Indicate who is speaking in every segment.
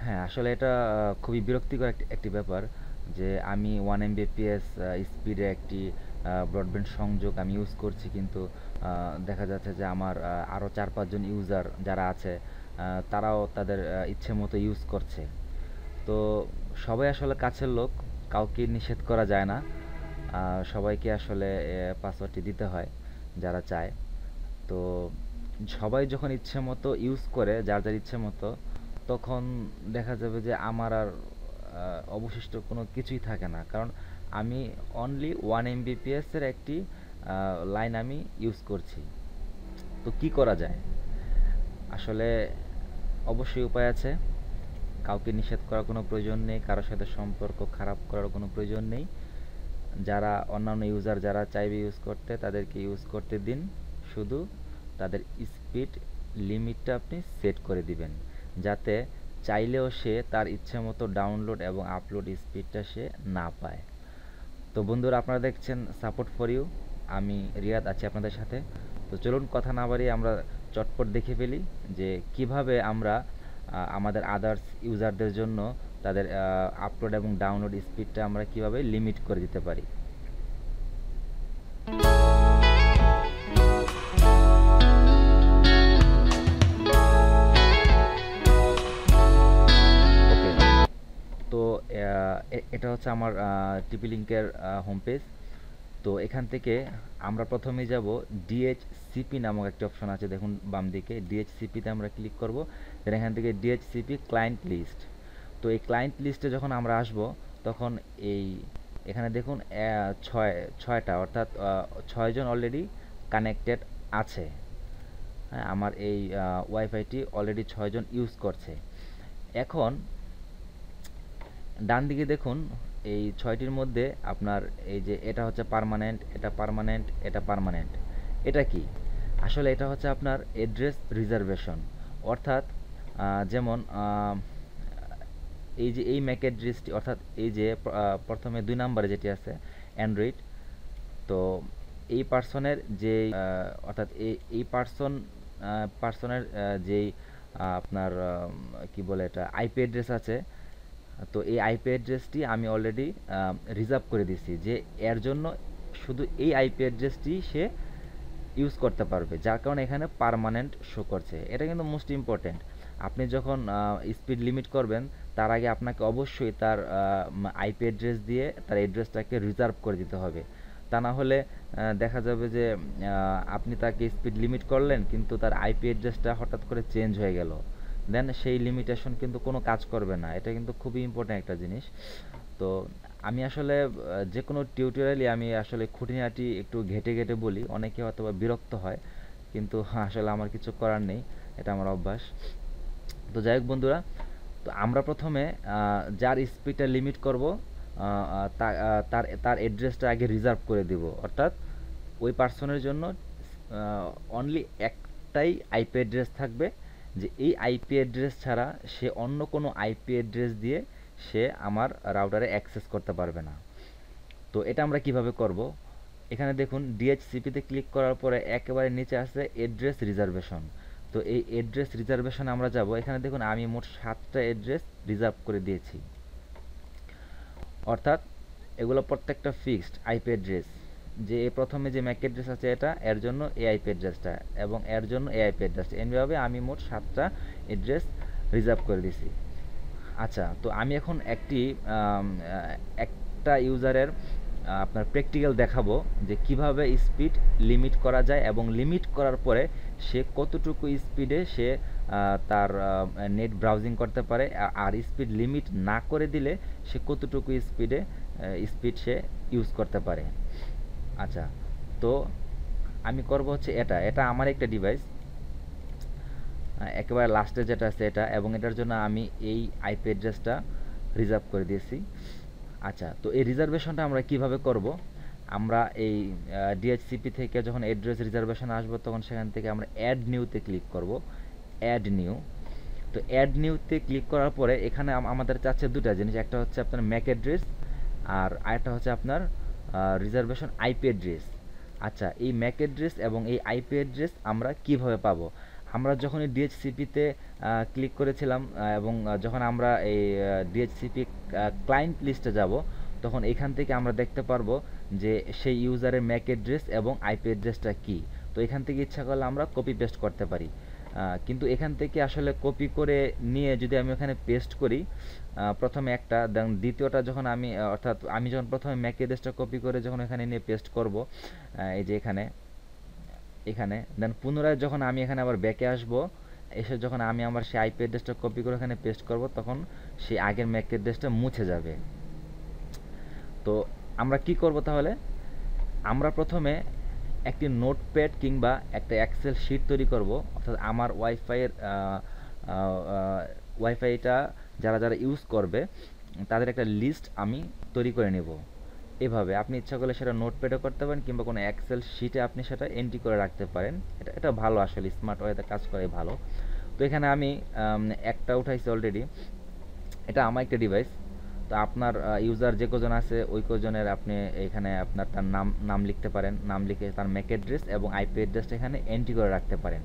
Speaker 1: হ্যাঁ, আসলে এটা খুবই বিরক্তিকর একটি ব্যাপার যে আমি 1 Mbps স্পিডে একটি ব্রডব্যান্ড সংযোগ আমি ইউজ করছি, কিন্তু দেখা যাচ্ছে যে আমার আরও 4-5 জন ইউজার যারা আছে তারাও তাদের ইচ্ছে মতো ইউজ করছে। তো সবাই আসলে কাছের লোক, কাউকে নিষেধ করা যায় না। সবাইকে আসলে পাসওয়ার্ডটি দিতে হয় যারা চায়। তো সবাই যখন ইচ্ছে মতো ইউজ করে যার যার ইচ্ছে মতো, তখন দেখা যাবে যে আমার আর অবশিষ্ট কোনো কিছুই থাকে না, কারণ আমি অনলি 1 Mbps এর একটি লাইন আমি ইউজ করছি। তো কি করা যায়? আসলে অবশ্যই উপায় আছে। কাউকে নিষেধ করার কোনো প্রয়োজন নেই, কারোর সাথে সম্পর্ক খারাপ করার কোনো প্রয়োজন নেই। যারা অন্যান্য ইউজার যারা চাইবে ইউজ করতে, তাদেরকে ইউজ করতে দিন। শুধু তাদের স্পিড লিমিটটা আপনি সেট করে দিবেন, যাতে চাইলেও সে তার ইচ্ছে মতো ডাউনলোড এবং আপলোড স্পিডটা সে না পায়। তো বন্ধুরা, আপনারা দেখছেন সাপোর্ট ফর ইউ, আমি রিয়াদ আছি আপনাদের সাথে। তো চলুন কথা না বাড়িয়ে আমরা চটপট দেখে ফেলি যে কিভাবে আমরা আমাদের আদার্স ইউজারদের জন্য তাদের আপলোড এবং ডাউনলোড স্পিডটা আমরা কিভাবে লিমিট করে দিতে পারি। ওকে, তো এটা হচ্ছে আমার টিপি লিঙ্কের হোম পেজ। তো এখান থেকে আমরা প্রথমেই যাব ডিএইচসিপি নামক একটি অপশন আছে, দেখুন বাম দিকে ডিএইচসিপিতে আমরা ক্লিক করব। দেন এখান থেকে ডিএইচসিপি ক্লায়েন্ট লিস্ট। তো এই ক্লায়েন্ট লিস্টে যখন আমরা আসব, তখন এই এখানে দেখুন ছয়টা, অর্থাৎ 6 জন অলরেডি কানেক্টেড আছে। হ্যাঁ, আমার এই ওয়াইফাইটি অলরেডি 6 জন ইউজ করছে। এখন ডান দিকে দেখুন, এই 6টির মধ্যে আপনার এই যে এটা হচ্ছে পার্মানেন্ট, এটা পার্মানেন্ট, এটা পার্মানেন্ট। এটা কি? আসলে এটা হচ্ছে আপনার অ্যাড্রেস রিজার্ভেশন। অর্থাৎ যেমন এই যে এই ম্যাক অ্যাড্রেসটি, অর্থাৎ এই যে প্রথমে 2 নম্বরে যেটি আছে অ্যান্ড্রয়েড। তো এই পার্সনের যে অর্থাৎ এই পার্সনের যেই আপনার কি বলে এটা আইপি অ্যাড্রেস আছে। তো এই আইপি অ্যাড্রেসটি আমি অলরেডি রিজার্ভ করে দিছি, যে এর জন্য শুধু এই আইপি অ্যাড্রেসটি সে ইউজ করতে পারবে, যার কারণে এখানে পার্মানেন্ট শো করছে। এটা কিন্তু মোস্ট ইম্পর্টেন্ট। আপনি যখন স্পিড লিমিট করবেন, তার আগে আপনাকে অবশ্যই তার আইপি অ্যাড্রেস দিয়ে তার অ্যাড্রেসটাকে রিজার্ভ করে দিতে হবে। তা না হলে দেখা যাবে যে আপনি তাকে স্পিড লিমিট করলেন, কিন্তু তার আইপি অ্যাড্রেসটা হঠাৎ করে চেঞ্জ হয়ে গেল, দেন সেই লিমিটেশন কিন্তু কোনো কাজ করবে না। এটা কিন্তু খুবই ইম্পর্ট্যান্ট একটা জিনিস। তো আমি আসলে যে কোনো টিউটোরিয়ালই আমি আসলে খুঁটিনাটি একটু ঘেঁটে ঘেঁটে বলি, অনেকে হয়তোবা বিরক্ত হয়, কিন্তু আসলে আমার কিছু করার নেই, এটা আমার অভ্যাস। তো যাই হোক বন্ধুরা, তো আমরা প্রথমে যার স্পিডটা লিমিট করব, তার তার অ্যাড্রেসটা আগে রিজার্ভ করে দিব। অর্থাৎ ওই পার্সনের জন্য অনলি একটাই আইপি অ্যাড্রেস থাকবে, যে এই আইপি অ্যাড্রেস ছাড়া সে অন্য কোনো আইপি অ্যাড্রেস দিয়ে সে আমার রাউটারে অ্যাক্সেস করতে পারবে না। তো এটা আমরা কিভাবে করব? এখানে দেখুন ডিএইচসিপিতে ক্লিক করার পরে একেবারে নিচে আছে অ্যাড্রেস রিজার্ভেশন। তো এই অ্যাড্রেস রিজার্ভেশনে আমরা যাব। এখানে দেখুন আমি মোট 7টা অ্যাড্রেস রিজার্ভ করে দিয়েছি। অর্থাৎ এগুলো প্রত্যেকটা ফিক্সড আইপি অ্যাড্রেস। যে প্রথমে যে ম্যাক অ্যাড্রেস আছে এটা, এর জন্য এই আইপি অ্যাড্রেসটা, এবং এর জন্য এই আইপি অ্যাড্রেসটা, এমনিভাবে আমি মোট 7টা অ্যাড্রেস রিজার্ভ করে দিছি। আচ্ছা, তো আমি এখন একটা ইউজারের আপনার প্র্যাকটিক্যাল দেখাবো যে কিভাবে স্পিড লিমিট করা যায়, এবং লিমিট করার পরে সে কতটুকু স্পিডে সে তার নেট ব্রাউজিং করতে পারে, আর স্পিড লিমিট না করে দিলে সে কতটুকু স্পিড সে ইউজ করতে পারে। আচ্ছা, তো আমি করব হচ্ছে এটা এটা আমার একটা ডিভাইস, একেবারে লাস্টে যেটা আছে এটা, এবং এটার জন্য আমি এই আইপি অ্যাড্রেসটা রিজার্ভ করে দিয়েছি। আচ্ছা, তো এই রিজার্ভেশনটা আমরা কিভাবে করব? আমরা এই ডিএইচসিপি থেকে যখন অ্যাড্রেস রিজার্ভেশন আসবো, তখন সেখান থেকে আমরা অ্যাড নিউতে ক্লিক করব। Add new. তো অ্যাড নিউতে ক্লিক করার পরে এখানে আমাদের চাচ্ছে দুটা জিনিস, একটা হচ্ছে আপনার ম্যাক অ্যাড্রেস, আর আরেকটা হচ্ছে আপনার রিজার্ভেশন আইপি অ্যাড্রেস। আচ্ছা, এই ম্যাক অ্যাড্রেস এবং এই আইপি অ্যাড্রেস আমরা কিভাবে পাবো? আমরা যখনই ডিএইচসিপিতে ক্লিক করেছিলাম এবং যখন আমরা এই ডিএইচসিপি ক্লায়েন্ট লিস্টে যাব, তখন এখান থেকে আমরা দেখতে পারবো যে সেই ইউজারের ম্যাক অ্যাড্রেস এবং আইপি অ্যাড্রেসটা কী। তো এখান থেকে ইচ্ছা করলে আমরা কপি পেস্ট করতে পারি, কিন্তু এখান থেকে আসলে কপি করে নিয়ে যদি আমি ওখানে পেস্ট করি, প্রথমে একটা, দেন দ্বিতীয়টা যখন আমি অর্থাৎ আমি যখন প্রথমে ম্যাক অ্যাড্রেসটা কপি করে যখন এখানে নিয়ে পেস্ট করব, এই যে এখানে দেন পুনরায় যখন আমি এখানে আবার ব্যাকে আসব, এসে যখন আমি আমার সেই আইপি অ্যাড্রেসটা কপি করে এখানে পেস্ট করব, তখন সেই আগের ম্যাক অ্যাড্রেসটা মুছে যাবে। তো আমরা কি করব তাহলে, আমরা প্রথমে একটি নোটপ্যাড কিংবা একটা এক্সেল শিট তৈরি করব, অর্থাৎ আমার ওয়াইফাইটা যারা যারা ইউজ করবে তাদের একটা লিস্ট আমি তৈরি করে নেব। এভাবে আপনি ইচ্ছা করলে সেটা নোটপ্যাডও করতে পারেন কিংবা কোনো এক্সেল শিটে আপনি সেটা এন্ট্রি করে রাখতে পারেন। এটা ভালো, আসলে স্মার্ট ওয়েতে কাজ করে ভালো। তো এখানে আমি একটা উঠাইছি অলরেডি, এটা আমার একটা ডিভাইস। তো আপনার ইউজার যে কজন আছে ওই কজনের আপনি এখানে আপনার তার নাম লিখতে পারেন, নাম লিখে তার ম্যাক অ্যাড্রেস এবং আইপি অ্যাড্রেসটা এখানে এন্ট্রি করে রাখতে পারেন।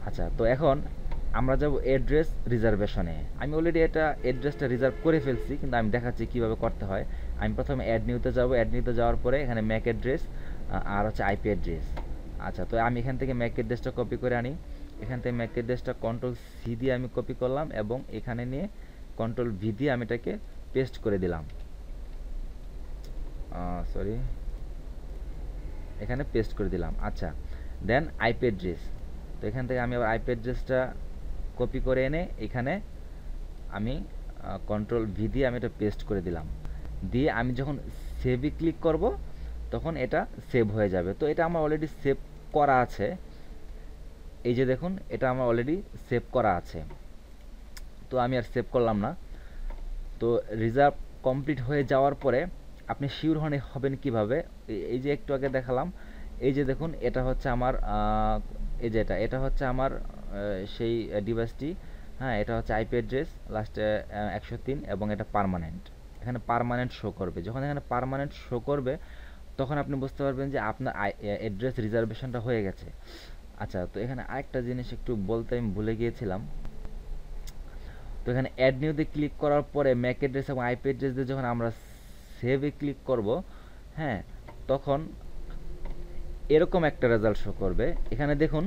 Speaker 1: আচ্ছা, তো এখন আমরা যাব অ্যাড্রেস রিজার্ভেশনে। আমি অলরেডি এটা অ্যাড্রেসটা রিজার্ভ করে ফেলছি, কিন্তু আমি দেখাচ্ছি কীভাবে করতে হয়। আমি প্রথমে অ্যাড নিউতে যাব, অ্যাড নিউতে যাওয়ার পরে এখানে ম্যাক অ্যাড্রেস আর হচ্ছে আইপি অ্যাড্রেস। আচ্ছা, তো আমি এখান থেকে ম্যাক অ্যাড্রেসটা কপি করে আনি, এখান থেকে ম্যাক অ্যাড্রেসটা কন্ট্রোল-C দিয়ে আমি কপি করলাম এবং এখানে নিয়ে কন্ট্রোল-V দিয়ে আমি এটাকে পেস্ট করে দিলাম, এখানে পেস্ট করে দিলাম। আচ্ছা, দেন আইপি অ্যাড্রেস। তো এখান থেকে আমি আবার আইপি অ্যাড্রেসটা কপি করে এনে এখানে আমি কন্ট্রোল-V দিয়ে আমি এটা পেস্ট করে দিলাম, দিয়ে আমি যখন সেভে ক্লিক করব তখন এটা সেভ হয়ে যাবে। তো এটা আমার অলরেডি সেভ করা আছে, এই যে দেখুন এটা আমার অলরেডি সেভ করা আছে। তো আমি আর সেভ করলাম না। তো রিজার্ভ কমপ্লিট হয়ে যাওয়ার পরে আপনি শিওর হবেন কিভাবে, এই যে একটু আগে দেখালাম, এই যে দেখুন এটা হচ্ছে আমার এই যে এটা হচ্ছে আমার সেই ডিভাইসটি। হ্যাঁ, এটা হচ্ছে আইপি অ্যাড্রেস লাস্টে 103 এবং এটা পার্মানেন্ট, এখানে পার্মানেন্ট শো করবে। যখন এখানে পার্মানেন্ট শো করবে তখন আপনি বুঝতে পারবেন যে আপনার অ্যাড্রেস রিজার্ভেশনটা হয়ে গেছে। আচ্ছা, তো এখানে আরেকটা জিনিস একটু বলতে আমি ভুলে গিয়েছিলাম। তো এখানে অ্যাড নিউতে ক্লিক করার পরে ম্যাক অ্যাড্রেস এবং আইপি অ্যাড্রেস দিয়ে যখন আমরা সেভে ক্লিক করব, হ্যাঁ, তখন এরকম একটা রেজাল্ট শো করবে। এখানে দেখুন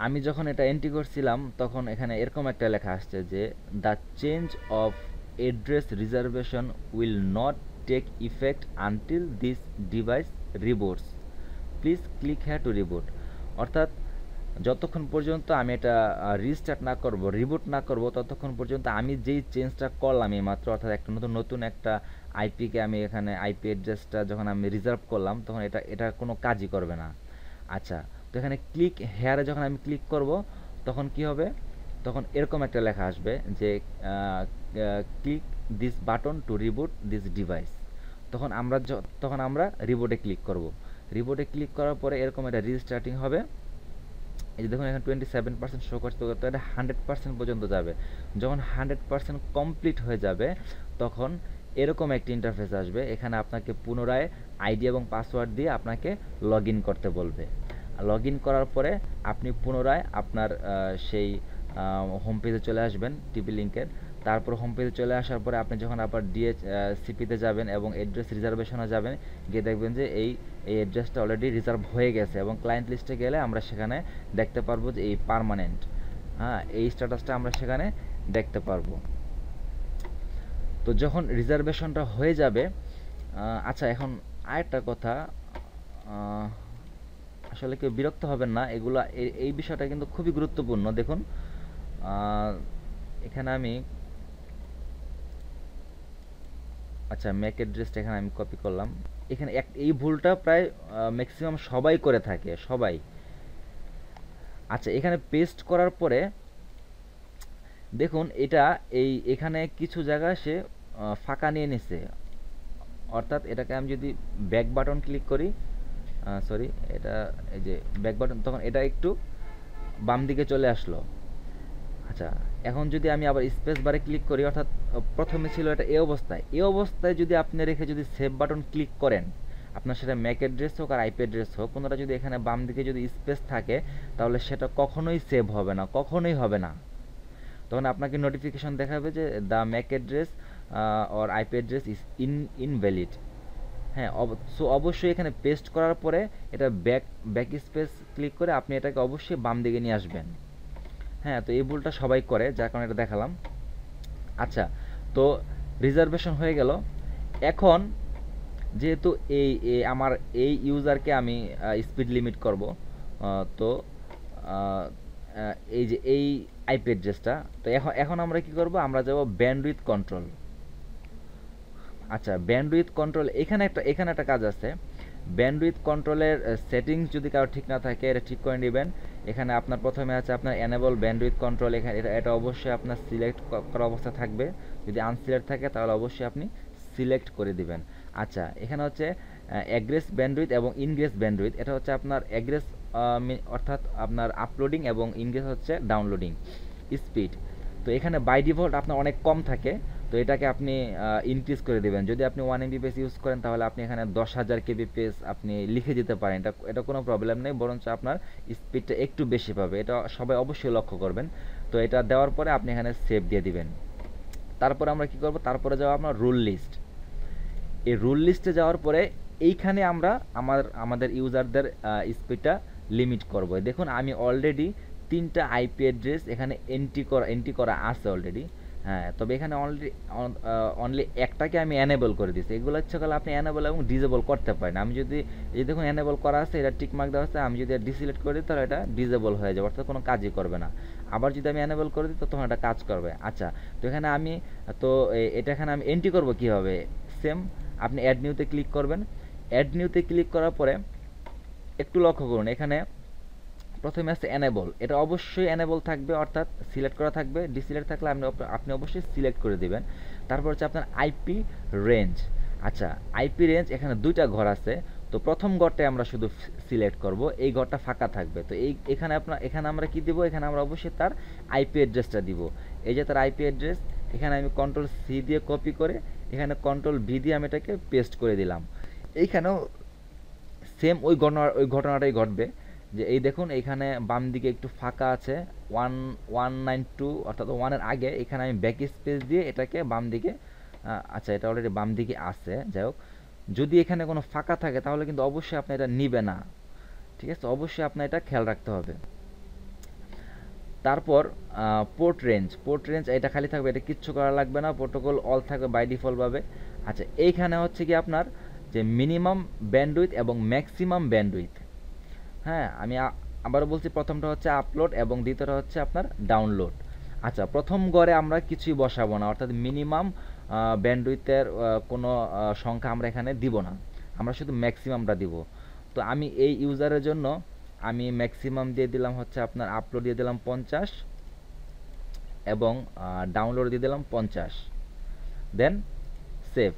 Speaker 1: আমি যখন এটা এন্ট্রি করছিলাম তখন এখানে এরকম একটা লেখা আসছে যে the change of address reservation will not take effect until this device reboots, please click here to reboot. অর্থাৎ যতক্ষণ পর্যন্ত আমি এটা রিস্টার্ট না করব, রিবুট না করব, ততক্ষণ পর্যন্ত আমি যেই চেঞ্জটা করলাম এই মাত্র, অর্থাৎ একটা নতুন একটা আইপিকে আমি এখানে আইপি অ্যাড্রেসটা যখন আমি রিজার্ভ করলাম তখন এটা কোনো কাজই করবে না। আচ্ছা, তো এখানে ক্লিক হেয়ারে যখন আমি ক্লিক করব তখন কি হবে, তখন এরকম একটা লেখা আসবে যে click this button to reboot this device. তখন আমরা রিবুটে ক্লিক করব। রিবুটে ক্লিক করার পরে এরকম একটা রিস্টার্টিং হবে। এই যে দেখুন এখানে 27% শো করছে, তো এটা 100% পর্যন্ত যাবে। যখন 100% কমপ্লিট হয়ে যাবে তখন এরকম একটি ইন্টারফেস আসবে, এখানে আপনাকে পুনরায় আইডি এবং পাসওয়ার্ড দিয়ে আপনাকে লগ ইন করতে বলবে। লগ ইন করার পরে আপনি পুনরায় আপনার সেই হোম পেজে চলে আসবেন টিপি লিঙ্কের। তারপর হোম পেজে চলে আসার পরে আপনি যখন আবার সিপিতে যাবেন এবং অ্যাড্রেস রিজার্ভেশনে যাবেন, গিয়ে দেখবেন যে এই অ্যাড্রেসটা অলরেডি রিজার্ভ হয়ে গেছে এবং ক্লায়েন্ট লিস্টে গেলে আমরা সেখানে দেখতে পারবো যে এই পার্মানেন্ট, হ্যাঁ, এই স্ট্যাটাসটা আমরা সেখানে দেখতে পারবো। তো যখন রিজার্ভেশনটা হয়ে যাবে, আচ্ছা এখন আরেকটা কথা, আসলে কেউ বিরক্ত হবেন না, এগুলা এই বিষয়টা কিন্তু খুবই গুরুত্বপূর্ণ। দেখুন এখানে আমি আচ্ছা ম্যাক অ্যাড্রেসটা এখানে আমি কপি করলাম, এখানে এই ভুলটা প্রায় ম্যাক্সিমাম সবাই করে থাকে, সবাই। আচ্ছা, এখানে পেস্ট করার পরে দেখুন এটা এখানে কিছু জায়গা সে ফাঁকা নিয়ে নিছে, অর্থাৎ এটাকে আমি যদি ব্যাক বাটন ক্লিক করি, সরি এটা এই যে ব্যাক বাটন, তখন এটা একটু বাম দিকে চলে আসলো। আচ্ছা, এখন যদি আমি আবার স্পেস বারে ক্লিক করি, অর্থাৎ প্রথমে ছিল এটা এই অবস্থায় যদি আপনি রেখে যদি সেভ বাটন ক্লিক করেন, আপনার সেটা ম্যাক অ্যাড্রেস হোক আর আইপি অ্যাড্রেস হোক, কোনোটা যদি এখানে বাম দিকে যদি স্পেস থাকে তাহলে সেটা কখনোই সেভ হবে না, কখনোই হবে না। তখন আপনাকে নোটিফিকেশন দেখাবে যে the Mac address or IP address is invalid. হ্যাঁ, সো অবশ্যই এখানে পেস্ট করার পরে এটা ব্যাক স্পেস ক্লিক করে আপনি এটাকে অবশ্যই বাম দিকে নিয়ে আসবেন। হ্যাঁ, তো এই ভুলটা সবাই করে, যার কারণে এটা দেখালাম। আচ্ছা, তো রিজার্ভেশন হয়ে গেল। এখন যেহেতু আমার এই ইউজারকে আমি স্পিড লিমিট করব, তো এই যে এই আইপি অ্যাড্রেসটা, তো এখন আমরা কি করব, আমরা যাব ব্যান্ডউইথ কন্ট্রোল। আচ্ছা, ব্যান্ডউইথ কন্ট্রোল, এখানে একটা কাজ আছে। ব্যান্ডউইথ কন্ট্রোলের সেটিংস যদি কারো ঠিক না থাকে এটা ঠিক করে নেবেন। এখানে আপনার প্রথমে আছে আপনার এনেবল ব্যান্ডউইথ কন্ট্রোল, এখানে এটা অবশ্যই আপনার সিলেক্ট করা অবস্থা থাকবে। যদি আনসিলেক্ট থাকে তাহলে অবশ্যই আপনি সিলেক্ট করে দিবেন। আচ্ছা, এখানে হচ্ছে অ্যাগ্রেস ব্যান্ডউইথ এবং ইনগ্রেস ব্যান্ডউইথ। এটা হচ্ছে আপনার অ্যাগ্রেস অর্থাৎ আপনার আপলোডিং, এবং ইনগ্রেস হচ্ছে ডাউনলোডিং স্পিড। তো এখানে বাই ডিফল্ট আপনার অনেক কম থাকে, তো এটাকে আপনি ইনক্রিজ করে দেবেন। যদি আপনি 1 Mbps ইউজ করেন তাহলে আপনি এখানে 10,000 kbps আপনি লিখে দিতে পারেন, এটা কোনো প্রবলেম নেই, বরঞ্চ আপনার স্পিডটা একটু বেশি পাবে, এটা সবাই অবশ্যই লক্ষ্য করবেন। তো এটা দেওয়ার পরে আপনি এখানে সেভ দিয়ে দিবেন। তারপর আমরা কি করব, তারপরে যাওয়া আপনার রুল লিস্ট। এই রুল লিস্টে যাওয়ার পরে এইখানে আমরা আমাদের ইউজারদের স্পিডটা লিমিট করব। দেখুন আমি অলরেডি 3টা আইপি অ্যাড্রেস এখানে এন্ট্রি করা আছে অলরেডি। হ্যাঁ, তবে এখানে অনলি একটাকে আমি এনেবল করে দিয়েছি। এগুলো হচ্ছে গেলে আপনি এনেবল এবং ডিসেবল করতে পারেন। আমি যদি এই দেখুন এনেবল করা আছে, এটা টিক মার্ক দেওয়া আছে, আমি যদি ডিসিলেক্ট করে দিই তাহলে এটা ডিসেবল হয়ে যাবে, অর্থাৎ কোনো কাজই করবে না। আবার যদি আমি এনেবল করে দিই তো তখন এটা কাজ করবে। আচ্ছা, তো এখানে আমি এটা এখানে আমি এন্ট্রি করব কীভাবে, সেম আপনি অ্যাড নিউতে ক্লিক করবেন। অ্যাড নিউতে ক্লিক করার পরে একটু লক্ষ্য করুন, এখানে প্রথমে আছে এনেবল, এটা অবশ্যই এনেবল থাকবে, অর্থাৎ সিলেক্ট করা থাকবে। ডিসিলেক্ট থাকলে আপনি অবশ্যই সিলেক্ট করে দিবেন। তারপর হচ্ছে আপনার আইপি রেঞ্জ। আচ্ছা, আইপি রেঞ্জ এখানে 2টা ঘর আছে, তো প্রথম ঘরটায় আমরা শুধু সিলেক্ট করব, এই ঘরটা ফাঁকা থাকবে। তো এখানে আমরা কি দিব, এখানে আমরা অবশ্যই তার আইপি অ্যাড্রেসটা দিব। এই যে তার আইপি অ্যাড্রেস, এখানে আমি Ctrl+C দিয়ে কপি করে এখানে Ctrl+V দিয়ে আমি এটাকে পেস্ট করে দিলাম। এইখানেও সেম ওই ঘটনাটাই ঘটবে, যে এই দেখুন এইখানে বাম দিকে একটু ফাঁকা আছে, 192 অর্থাৎ 1-এর আগে, এখানে আমি ব্যাক স্পেস দিয়ে এটাকে বাম দিকে, আচ্ছা এটা অলরেডি বাম দিকে আছে, যাই হোক, যদি এখানে কোনো ফাঁকা থাকে তাহলে কিন্তু অবশ্যই আপনি এটা নিবে না, ঠিক আছে, অবশ্যই আপনার এটা খেয়াল রাখতে হবে। তারপর পোর্ট রেঞ্জ এটা খালি থাকবে, এটা কিচ্ছু করা লাগবে না, প্রোটোকল অল থাকবে বাই ডিফল্টভাবে। আচ্ছা, এইখানে হচ্ছে কি আপনার যে মিনিমাম ব্যান্ডউইথ এবং ম্যাক্সিমাম ব্যান্ডউইথ। হ্যাঁ, আমি আবারও বলছি, প্রথমটা হচ্ছে আপলোড এবং দ্বিতীয়টা হচ্ছে আপনার ডাউনলোড। আচ্ছা, প্রথম গড়ে আমরা কিছুই বসাবো না, অর্থাৎ মিনিমাম ব্যান্ডউইথের কোনো সংখ্যা আমরা এখানে দিব না, আমরা শুধু ম্যাক্সিমামটা দিব। তো আমি এই ইউজারের জন্য আমি ম্যাক্সিমাম দিয়ে দিলাম হচ্ছে আপনার আপলোড দিয়ে দিলাম 50 এবং ডাউনলোড দিয়ে দিলাম 50, দেন সেভ।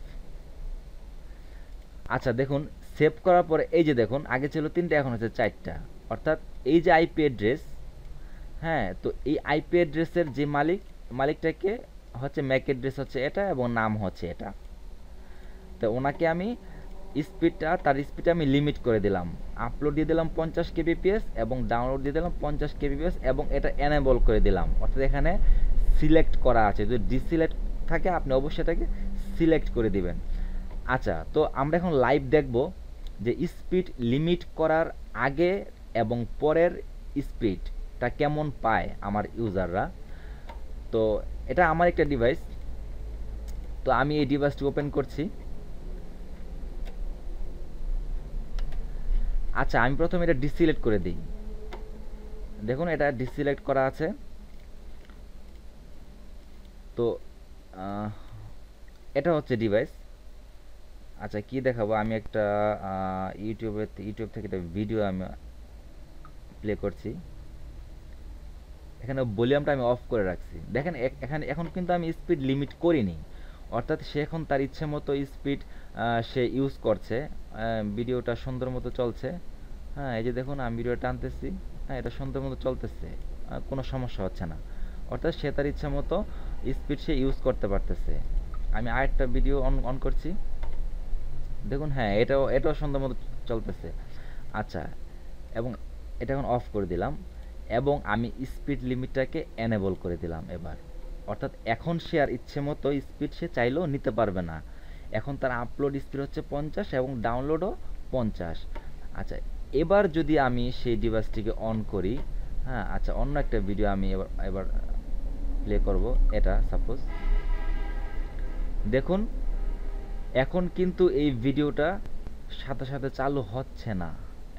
Speaker 1: আচ্ছা, দেখুন সেভ করার পরে এই যে দেখুন আগে ছিল 3টা, এখন হচ্ছে 4টা, অর্থাৎ এই যে আইপি অ্যাড্রেস, হ্যাঁ, তো এই আইপি অ্যাড্রেসের যে মালিকটাকে হচ্ছে ম্যাক অ্যাড্রেস হচ্ছে এটা এবং নাম হচ্ছে এটা। তো ওনাকে আমি তার স্পিডটা আমি লিমিট করে দিলাম, আপলোড দিয়ে দিলাম 50 kbps এবং ডাউনলোড দিয়ে দিলাম 50 kbps এবং এটা এনেবল করে দিলাম, অর্থাৎ এখানে সিলেক্ট করা আছে। যদি ডিসিলেক্ট থাকে আপনি অবশ্যই এটাকে সিলেক্ট করে দিবেন। আচ্ছা, তো আমরা এখন লাইভ দেখব যে স্পিড লিমিট করার আগে এবং পরের স্পিডটা কেমন পায় আমার ইউজাররা। তো এটা আমার একটা ডিভাইস, তো আমি এই ডিভাইসটি ওপেন করছি। আচ্ছা, আমি প্রথমে এটা ডিসিলেক্ট করে দিই, দেখুন এটা ডিসিলেক্ট করা আছে। তো এটা হচ্ছে ডিভাইস। আচ্ছা, কি দেখাবো, আমি একটা ইউটিউব থেকে একটা ভিডিও আমি প্লে করছি। এখানে ভলিউমটা আমি অফ করে রাখছি, দেখেন এখন কিন্তু আমি স্পিড লিমিট করিনি, অর্থাৎ সে এখন তার ইচ্ছে মতো স্পিড সে ইউজ করছে। ভিডিওটা সুন্দর মতো চলছে। হ্যাঁ, এই যে দেখুন আমি ভিডিও টানতেছি, হ্যাঁ এটা সুন্দর মতো চলতেছে, কোনো সমস্যা হচ্ছে না, অর্থাৎ সে তার ইচ্ছে মতো স্পিড সে ইউজ করতে পারতেছে। আমি আরেকটা ভিডিও অন করছি, দেখুন, হ্যাঁ, এটাও সুন্দর মতো চলতেছে। আচ্ছা, এবং এটা এখন অফ করে দিলাম, এবং আমি স্পিড লিমিটটাকে এনেবল করে দিলাম এবার। অর্থাৎ এখন সে আর ইচ্ছে মতো স্পিড সে চাইলেও নিতে পারবে না। এখন তার আপলোড স্পিড হচ্ছে 50 এবং ডাউনলোডও 50। আচ্ছা, এবার যদি আমি সেই ডিভাইসটিকে অন করি, হ্যাঁ, আচ্ছা, অন্য একটা ভিডিও আমি এবার এবার প্লে করব। এটা সাপোজ দেখুন, এখন কিন্তু এই ভিডিওটা সাথে সাথে চালু হচ্ছে না,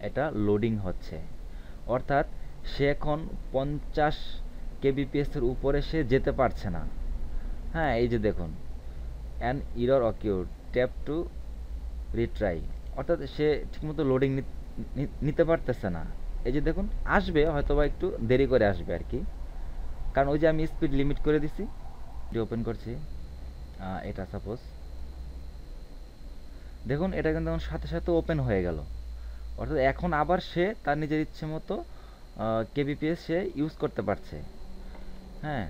Speaker 1: এটা লোডিং হচ্ছে। অর্থাৎ সে এখন 50 কেবিপিএসের উপরে সে যেতে পারছে না। হ্যাঁ, এই যে দেখুন, an error occurred, tap to retry. অর্থাৎ সে ঠিকমতো লোডিং নিতে পারতেছে না। এই যে দেখুন, আসবে হয়তোবা একটু দেরি করে আসবে আর কি, কারণ ওই যে আমি স্পিড লিমিট করে দিছি। ওপেন করছি, এটা সাপোজ দেখুন, এটা কিন্তু এখন সাথে সাথে ওপেন হয়ে গেল। অর্থাৎ এখন আবার সে তার নিজের ইচ্ছে মতো কেবিপিএস সে ইউজ করতে পারছে। হ্যাঁ,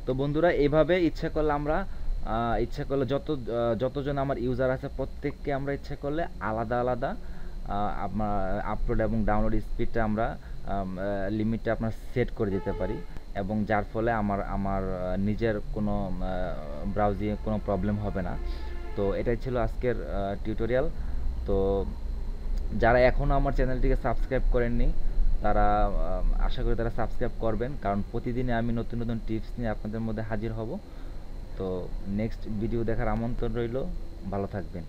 Speaker 1: তো বন্ধুরা, এইভাবে ইচ্ছা করলে আমরা ইচ্ছা করলে যতজন আমার ইউজার আছে প্রত্যেককে আমরা ইচ্ছা করলে আলাদা আলাদা আপনার আপলোড এবং ডাউনলোড স্পিডটা আমরা লিমিটটা আপনার সেট করে দিতে পারি, এবং যার ফলে আমার আমার নিজের কোনো ব্রাউজিংয়ে কোনো প্রবলেম হবে না। তো এটাই ছিল আজকের টিউটোরিয়াল। তো যারা এখনও আমার চ্যানেলটিকে সাবস্ক্রাইব করেননি, তারা আশা করি তারা সাবস্ক্রাইব করবেন, কারণ প্রতিদিনই আমি নতুন নতুন টিপস নিয়ে আপনাদের মধ্যে হাজির হব। তো নেক্সট ভিডিও দেখার আমন্ত্রণ রইল। ভালো থাকবেন।